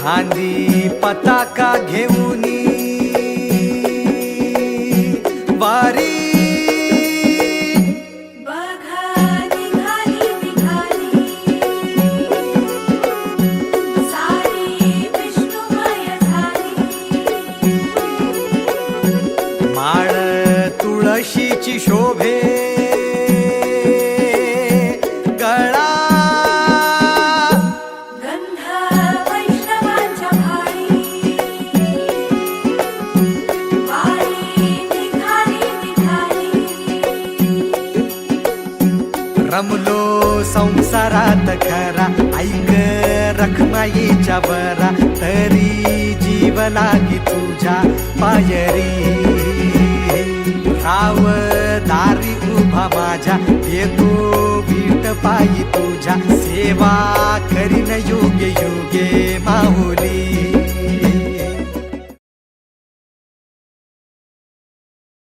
खांदी पताका घेऊनी वारी बघा निघाली निघाली सारी विष्णुमय झाली माळ तुळशीची शोभे गळा गंध वैष्णवांच्या भाळी वारी निघाली निघाली रमलो संसारात खरा ऐक रखमाईच्या बरा तरी जीव लागी तुझ्या पायरी राव दारी उभा माझ्या येतो वीट पायी तुझ्या सेवा करीन युगे युगे माहुली